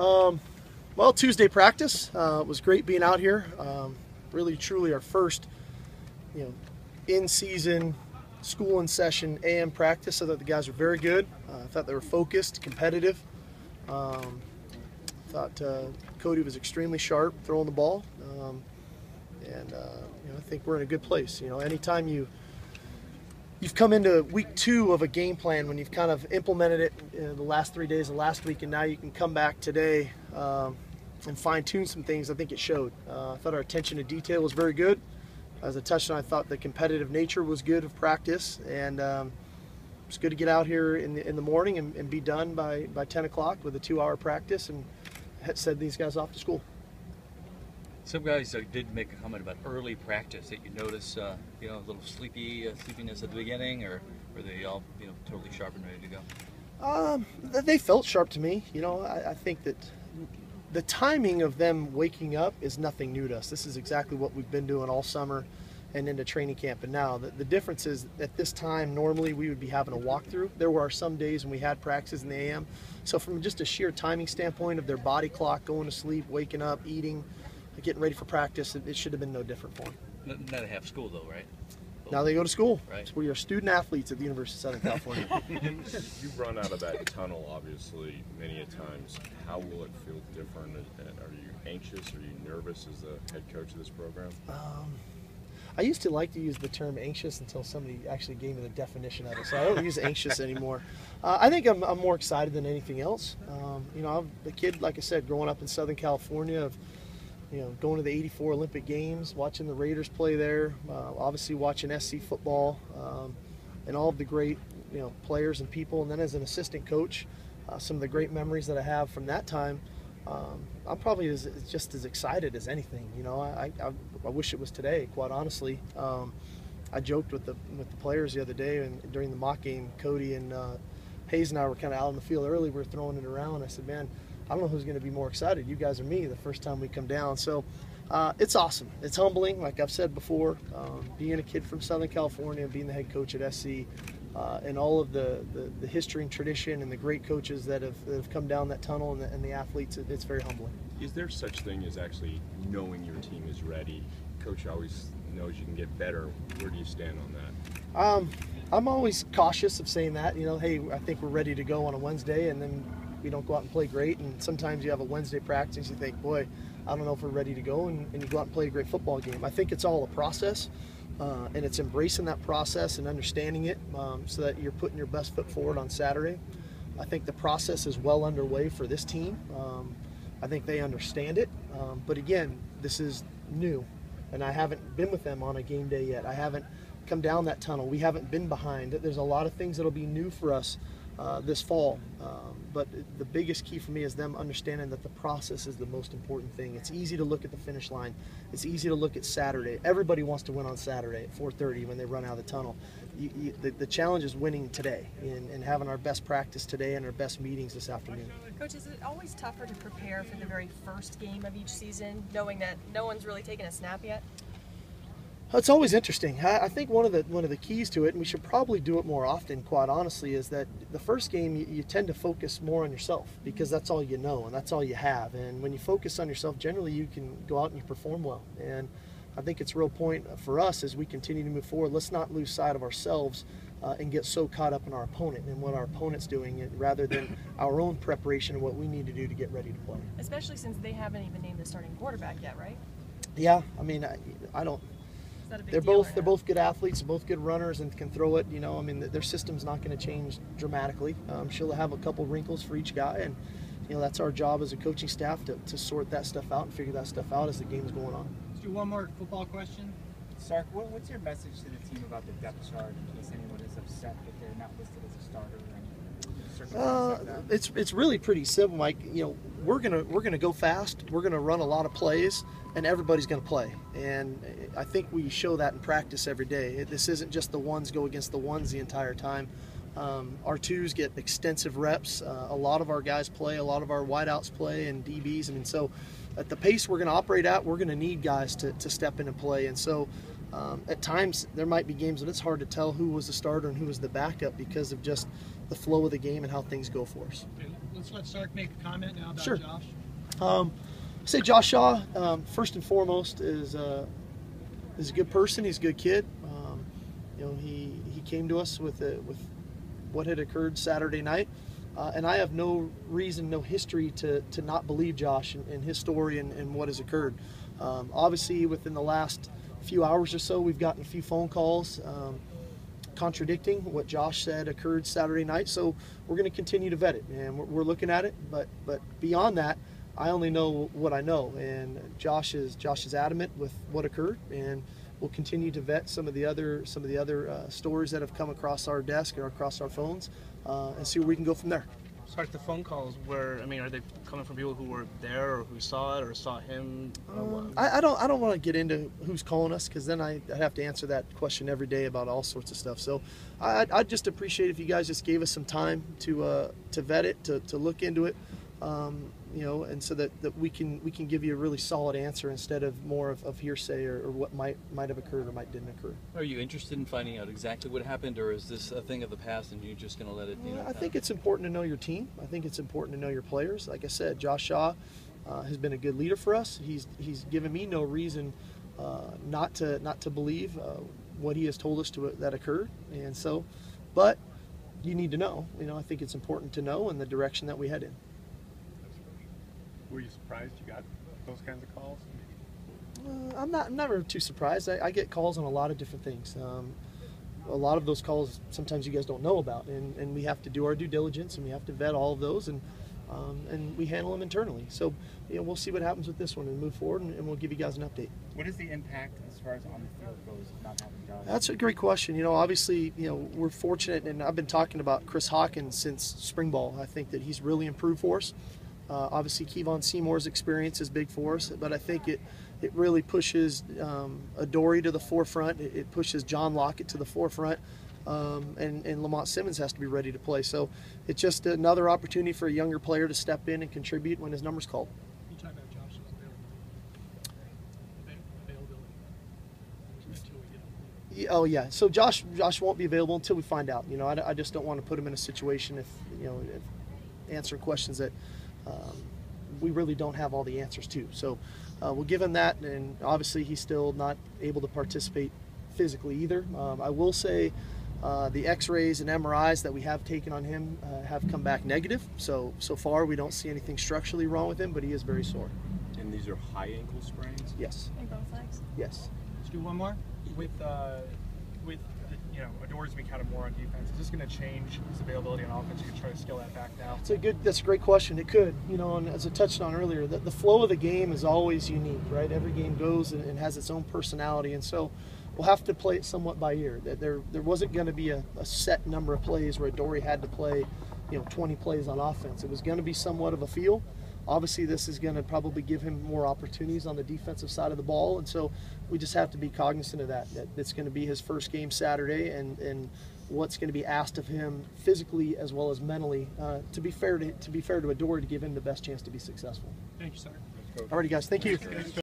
Well, Tuesday practice was great being out here. Really, truly our first, in-season school in session AM practice. I thought the guys were very good. I thought they were focused, competitive. Thought Cody was extremely sharp throwing the ball, and I think we're in a good place. Anytime you've come into week 2 of a game plan when you've kind of implemented it in the last 3 days of last week, and now you can come back today and fine-tune some things. I think it showed. I thought our attention to detail was very good. As I touched on, I thought the competitive nature was good of practice, and it's good to get out here in the morning and be done by 10 o'clock with a 2-hour practice and send these guys off to school. Some guys did make a comment about early practice that you notice, a little sleepiness at the beginning, or were they all, totally sharp and ready to go? They felt sharp to me. I think that the timing of them waking up is nothing new to us. This is exactly what we've been doing all summer and into training camp. And now the difference is at this time, normally we would be having a walkthrough. There were some days when we had practices in the AM. So from just a sheer timing standpoint of their body clock, going to sleep, waking up, eating, getting ready for practice, it should have been no different for them. Not a half school though, right? Now they go to school. Right. So we are student athletes at the University of Southern California. You've run out of that tunnel, obviously, many a times. How will it feel different? Are you anxious? Are you nervous as the head coach of this program? I used to like to use the term anxious until somebody actually gave me the definition of it, so I don't use anxious anymore. I think I'm more excited than anything else. I'm a kid, like I said, growing up in Southern California, of going to the '84 Olympic Games, watching the Raiders play there, obviously watching SC football, and all of the great players and people. And then as an assistant coach, some of the great memories that I have from that time. I'm probably just as excited as anything. I wish it was today, quite honestly. I joked with the players the other day, and during the mock game, Cody and Hayes and I were kind of out on the field early. We were throwing it around. I said, man, I don't know who's going to be more excited, you guys or me, the first time we come down. So it's awesome. It's humbling, like I've said before, being a kid from Southern California, being the head coach at SC, and all of the history and tradition and the great coaches that have come down that tunnel, and the athletes. It's very humbling. Is there such thing as actually knowing your team is ready? Coach always knows you can get better. Where do you stand on that? I'm always cautious of saying that. Hey, I think we're ready to go on a Wednesday, and then we don't go out and play great. And sometimes you have a Wednesday practice, you think, boy, I don't know if we're ready to go, and you go out and play a great football game. I think it's all a process. And it's embracing that process and understanding it so that you're putting your best foot forward on Saturday. I think the process is well underway for this team. I think they understand it. But again, this is new, and I haven't been with them on a game day yet. I haven't come down that tunnel. We haven't been behind. There's a lot of things that'll be new for us this fall. But the biggest key for me is them understanding that the process is the most important thing. It's easy to look at the finish line. It's easy to look at Saturday. Everybody wants to win on Saturday at 4:30 when they run out of the tunnel. The challenge is winning today and having our best practice today and our best meetings this afternoon. Coach, is it always tougher to prepare for the very first game of each season, knowing that no one's really taken a snap yet? It's always interesting. I think one of the keys to it, and we should probably do it more often, quite honestly, is that the first game you tend to focus more on yourself because that's all you know and that's all you have. And when you focus on yourself, generally you can go out and you perform well. And I think it's a real point for us as we continue to move forward. Let's not lose sight of ourselves and get so caught up in our opponent and what our opponent's doing rather than our own preparation and what we need to do to get ready to play. Especially since they haven't even named the starting quarterback yet, right? Yeah, I mean, I don't. They're both good athletes, both good runners, and can throw it. Their system's not going to change dramatically. She'll have a couple wrinkles for each guy, and that's our job as a coaching staff to sort that stuff out and figure that stuff out as the game's going on. Let's do one more football question. Sark, what's your message to the team about the depth chart in case anyone is upset that they're not listed as a starter? It's really pretty simple, Mike. We're gonna go fast. We're gonna run a lot of plays, and everybody's gonna play. And I think we show that in practice every day. This isn't just the ones go against the ones the entire time. Our twos get extensive reps. A lot of our guys play. A lot of our wideouts play, and DBs. So at the pace we're gonna operate at, we're gonna need guys to step in and play. And so At times, there might be games when it's hard to tell who was the starter and who was the backup because of just the flow of the game and how things go for us. Okay, let's let Sark make a comment now about Sure. Josh. I say Josh Shaw, first and foremost, is a good person. He's a good kid. He came to us with what had occurred Saturday night, and I have no reason, no history to not believe Josh and his story and what has occurred. Obviously, within the last few hours or so, we've gotten a few phone calls contradicting what Josh said occurred Saturday night. So we're going to continue to vet it, and we're looking at it. But beyond that, I only know what I know, and Josh is adamant with what occurred, and we'll continue to vet some of the other stories that have come across our desk or across our phones, and see where we can go from there. Sark, the phone calls are they coming from people who were there or who saw it or saw him? I don't want to get into who's calling us, because then I'd have to answer that question every day about all sorts of stuff. So I'd just appreciate if you guys just gave us some time to vet it, to look into it, and so that we can give you a really solid answer instead of more of hearsay or what might have occurred or didn't occur. Are you interested in finding out exactly what happened, or is this a thing of the past and you're just going to let it? I think it's important to know your team. I think it's important to know your players. Like I said, Josh Shaw has been a good leader for us. He's given me no reason not to believe what he has told us that occurred. And so, but you need to know. I think it's important to know in the direction that we head in. Were you surprised you got those kinds of calls? I'm never too surprised. I get calls on a lot of different things. A lot of those calls sometimes you guys don't know about, and we have to do our due diligence, and we have to vet all of those, and we handle them internally. So we'll see what happens with this one and move forward, and we'll give you guys an update. What is the impact as far as on the field goes of not having Josh? That's a great question. Obviously, we're fortunate, and I've been talking about Chris Hawkins since spring ball. I think that he's really improved for us. Obviously, Kevon Seymour's experience is big for us, but I think it really pushes Adoree to the forefront. It pushes John Lockett to the forefront, and Lamont Simmons has to be ready to play. So it's just another opportunity for a younger player to step in and contribute when his number's called. You talk about Josh's availability. Oh yeah. So Josh won't be available until we find out. I just don't want to put him in a situation if answering questions that we really don't have all the answers to. So we'll give him that, and obviously he's still not able to participate physically either. I will say the x-rays and MRIs that we have taken on him have come back negative. So far we don't see anything structurally wrong with him, but he is very sore. And these are high ankle sprains? Yes. In both legs? Yes. Let's do one more. With Adoree's been kind of more on defense, is this going to change his availability on offense? You can try to scale that back now. That's a great question. It could, and as I touched on earlier, the flow of the game is always unique, right? Every game goes and has its own personality, and so we'll have to play it somewhat by ear. There wasn't going to be a set number of plays where Adoree had to play, 20 plays on offense. It was going to be somewhat of a feel. Obviously, this is going to probably give him more opportunities on the defensive side of the ball, and so we just have to be cognizant of that it's going to be his first game Saturday, and what's going to be asked of him physically as well as mentally to be fair to Adoree, to give him the best chance to be successful. Thank you, sir. Alrighty, guys. Thank you.